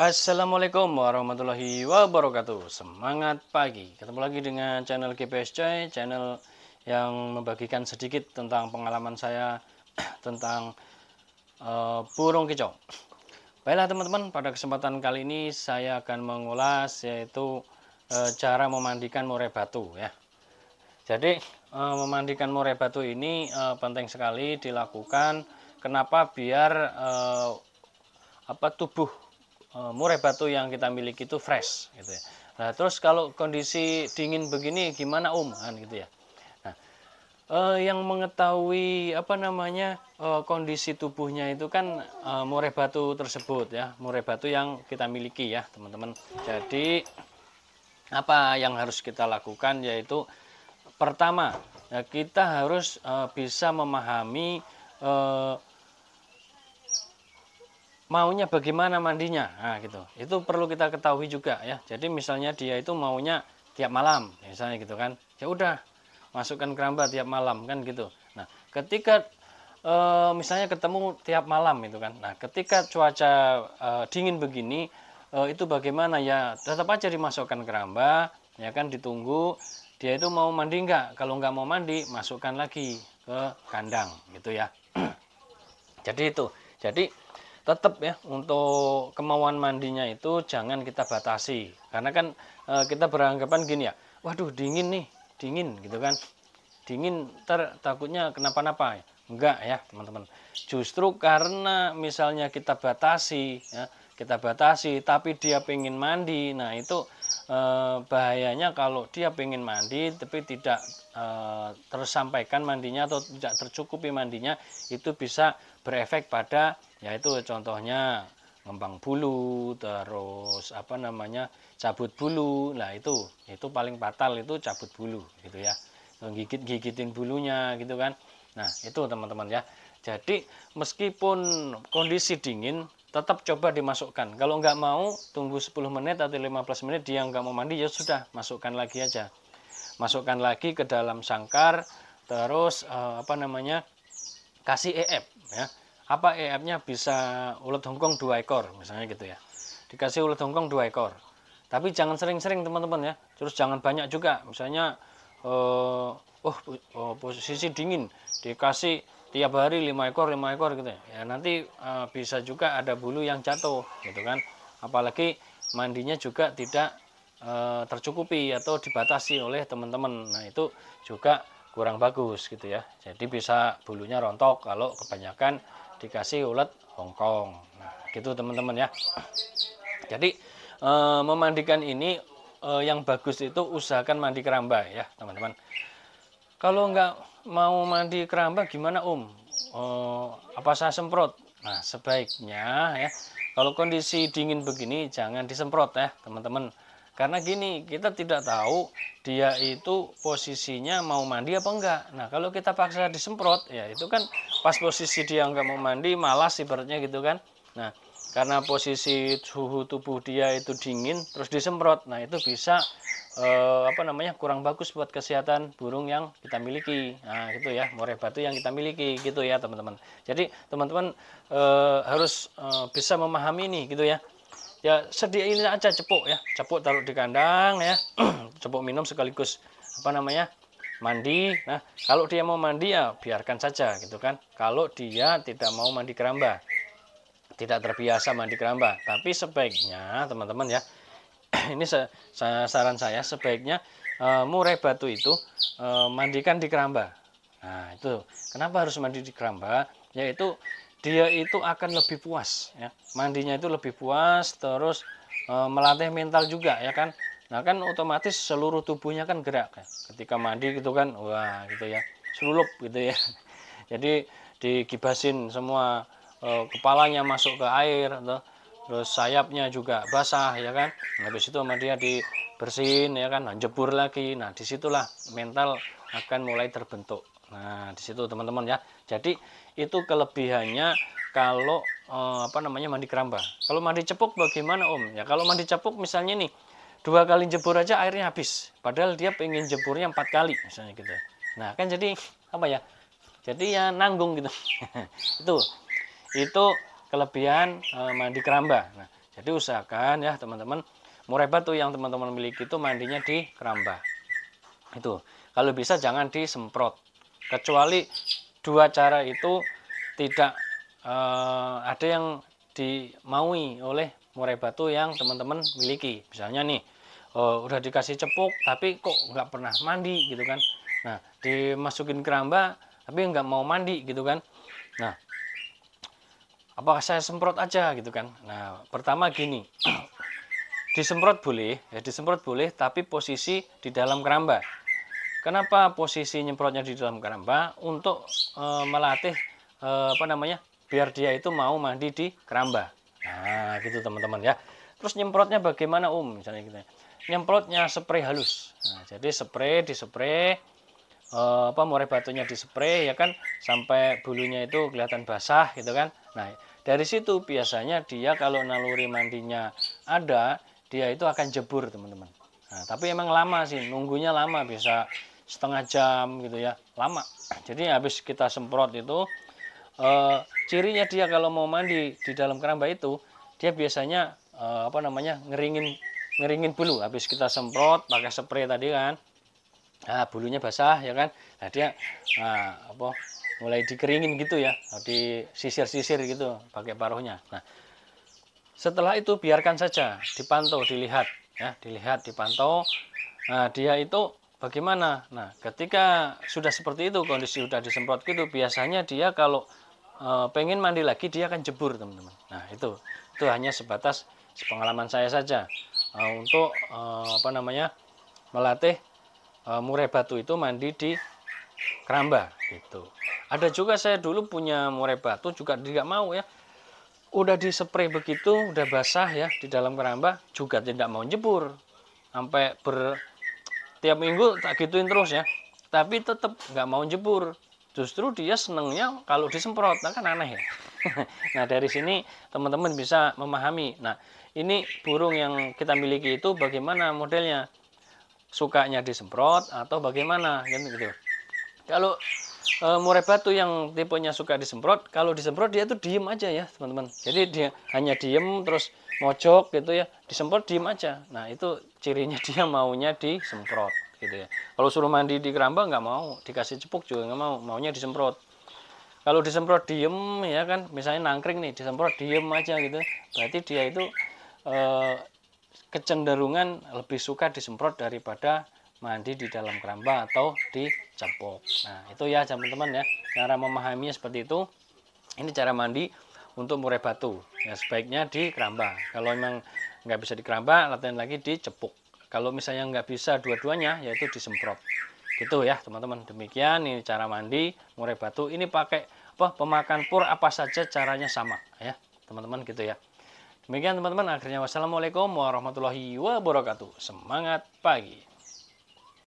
Assalamualaikum warahmatullahi wabarakatuh. Semangat pagi. Ketemu lagi dengan channel GPS Coy, channel yang membagikan sedikit tentang pengalaman saya tentang burung kicau. Baiklah teman-teman, pada kesempatan kali ini saya akan mengulas yaitu cara memandikan murai batu ya. Jadi memandikan murai batu ini penting sekali dilakukan. Kenapa? Biar tubuh murai batu yang kita miliki itu fresh gitu ya. Nah, terus kalau kondisi dingin begini gimana kan gitu ya. Nah, yang mengetahui kondisi tubuhnya itu kan murai batu tersebut ya, murai batu yang kita miliki ya, teman-teman. Jadi apa yang harus kita lakukan yaitu pertama, ya, kita harus bisa memahami maunya bagaimana mandinya. Nah, gitu. Itu perlu kita ketahui juga ya. Jadi misalnya dia itu maunya tiap malam, misalnya gitu kan. Ya udah, masukkan keramba tiap malam kan gitu. Nah, ketika misalnya ketemu tiap malam itu kan. Nah, ketika cuaca dingin begini, itu bagaimana ya? Tetap aja dimasukkan keramba, ya kan, ditunggu dia itu mau mandi enggak. Kalau enggak mau mandi, masukkan lagi ke kandang gitu ya. Jadi itu. Jadi tetap ya, untuk kemauan mandinya itu jangan kita batasi, karena kan kita beranggapan gini ya, waduh dingin nih, dingin gitu kan, dingin takutnya kenapa-napa. Enggak ya teman-teman, justru karena misalnya kita batasi ya, kita batasi tapi dia pengen mandi, nah itu bahayanya kalau dia pengen mandi tapi tidak tersampaikan mandinya atau tidak tercukupi mandinya, itu bisa berefek pada, yaitu contohnya ngembang bulu, terus cabut bulu. Nah itu paling fatal, itu cabut bulu gitu ya, gigitin bulunya gitu kan. Nah itu teman-teman ya. Jadi meskipun kondisi dingin, tetap coba dimasukkan. Kalau nggak mau, tunggu 10 menit atau 15 menit dia nggak mau mandi, ya sudah, masukkan lagi aja. Masukkan lagi ke dalam sangkar, terus kasih EF ya. Apa EF-nya? Bisa ulat hongkong 2 ekor misalnya gitu ya. Dikasih ulat hongkong 2 ekor. Tapi jangan sering-sering teman-teman ya. Terus jangan banyak juga. Misalnya posisi dingin dikasih tiap hari 5 ekor 5 ekor gitu ya. Ya nanti bisa juga ada bulu yang jatuh gitu kan. Apalagi mandinya juga tidak tercukupi atau dibatasi oleh teman-teman. Nah itu juga kurang bagus gitu ya. Jadi bisa bulunya rontok kalau kebanyakan dikasih ulat hongkong. Nah gitu teman-teman ya. Jadi memandikan ini yang bagus itu usahakan mandi keramba ya teman-teman. Kalau nggak mau mandi keramba gimana apa saya semprot? Nah sebaiknya ya, kalau kondisi dingin begini jangan disemprot ya teman-teman. Karena gini, kita tidak tahu dia itu posisinya mau mandi apa enggak. Nah kalau kita paksa disemprot, ya itu kan pas posisi dia nggak mau mandi, malas ibaratnya gitu kan. Nah karena posisi suhu tubuh dia itu dingin, terus disemprot, nah itu bisa kurang bagus buat kesehatan burung yang kita miliki. Nah gitu ya, murai batu yang kita miliki gitu ya teman-teman. Jadi teman-teman harus bisa memahami ini gitu ya. Ya sediain aja cepuk ya, cepuk taruh di kandang ya. Cepuk minum sekaligus mandi. Nah kalau dia mau mandi ya biarkan saja gitu kan. Kalau dia tidak mau mandi keramba, tidak terbiasa mandi keramba, tapi sebaiknya teman-teman ya, ini saran saya, sebaiknya murai batu itu mandikan di keramba. Nah itu kenapa harus mandi di keramba, yaitu dia itu akan lebih puas ya, mandinya itu lebih puas, terus melatih mental juga ya kan. Nah kan otomatis seluruh tubuhnya kan gerak ya. Ketika mandi gitu kan, wah gitu ya, selulup gitu ya. Jadi digibasin semua, kepalanya masuk ke air, terus sayapnya juga basah ya kan. Habis itu sama dia dibersihin ya kan, jebur lagi. Nah disitulah mental akan mulai terbentuk. Nah disitu teman-teman ya. Jadi itu kelebihannya kalau mandi keramba. Kalau mandi cepuk bagaimana ya kalau mandi cepuk misalnya nih 2 kali jebur aja airnya habis, padahal dia pengen jeburnya 4 kali misalnya gitu. Nah kan jadi jadi ya nanggung gitu. itu kelebihan mandi keramba. Nah Jadi usahakan ya teman-teman, murai batu yang teman-teman miliki itu mandinya di keramba. Itu kalau bisa jangan disemprot, kecuali dua cara itu tidak ada yang dimaui oleh murai batu yang teman-teman miliki. Misalnya nih, udah dikasih cepuk tapi kok nggak pernah mandi gitu kan. Nah, dimasukin keramba tapi nggak mau mandi gitu kan. Nah, apakah saya semprot aja gitu kan. Nah, pertama gini, disemprot boleh ya, disemprot boleh, tapi posisi di dalam keramba. Kenapa posisi nyemprotnya di dalam keramba? Untuk melatih apa namanya, biar dia itu mau mandi di keramba. Nah, gitu teman-teman ya. Terus nyemprotnya bagaimana misalnya gitu. Nyemprotnya spray halus. Nah, jadi dispray apa, murai batunya dispray ya kan, sampai bulunya itu kelihatan basah gitu kan. Nah, dari situ biasanya dia kalau naluri mandinya ada, dia itu akan jebur teman-teman. Nah, tapi emang lama sih, nunggunya lama, bisa setengah jam gitu ya, lama. Jadi habis kita semprot itu, cirinya dia kalau mau mandi di dalam keramba itu, dia biasanya apa namanya, ngeringin bulu. Habis kita semprot pakai spray tadi kan, nah bulunya basah ya kan, nah dia apa, mulai dikeringin gitu ya, disisir-sisir gitu pakai paruhnya. Nah, setelah itu biarkan saja, dipantau, dilihat ya, dipantau. Nah, dia itu bagaimana? Nah, ketika sudah seperti itu, kondisi sudah disemprot gitu, biasanya dia kalau pengen mandi lagi dia akan jebur teman-teman. Nah, itu hanya sebatas pengalaman saya saja untuk apa namanya, melatih murai batu itu mandi di keramba gitu. Ada juga saya dulu punya murai batu juga tidak mau ya, udah dispray begitu, udah basah ya di dalam keramba, juga tidak mau jebur. Sampai tiap minggu tak gituin terus ya, tapi tetap nggak mau jebur. Justru dia senengnya kalau disemprot. Nah, kan aneh ya. Nah, dari sini teman-teman bisa memahami. Nah, ini burung yang kita miliki itu bagaimana modelnya, sukanya disemprot atau bagaimana gitu. Kalau murai batu yang tipenya suka disemprot, kalau disemprot dia tuh diem aja ya teman-teman. Jadi dia hanya diem terus mojok gitu ya, disemprot diem aja. Nah, itu cirinya dia maunya disemprot gitu ya. Kalau suruh mandi di keramba nggak mau, dikasih cepuk juga nggak mau, maunya disemprot. Kalau disemprot diem ya kan, misalnya nangkring nih, disemprot diem aja gitu, berarti dia itu kecenderungan lebih suka disemprot daripada mandi di dalam keramba atau dicepuk. Nah, itu ya teman-teman ya, cara memahaminya seperti itu. Ini cara mandi untuk murai batu ya, sebaiknya di keramba. Kalau memang nggak bisa di keramba, latihan lagi dicepuk. Kalau misalnya nggak bisa dua-duanya, yaitu disemprot. Gitu ya teman-teman. Demikian ini cara mandi murai batu. Ini pakai apa, pemakan pur apa saja caranya sama ya teman-teman, gitu ya. Demikian teman-teman, akhirnya wassalamualaikum warahmatullahi wabarakatuh. Semangat pagi.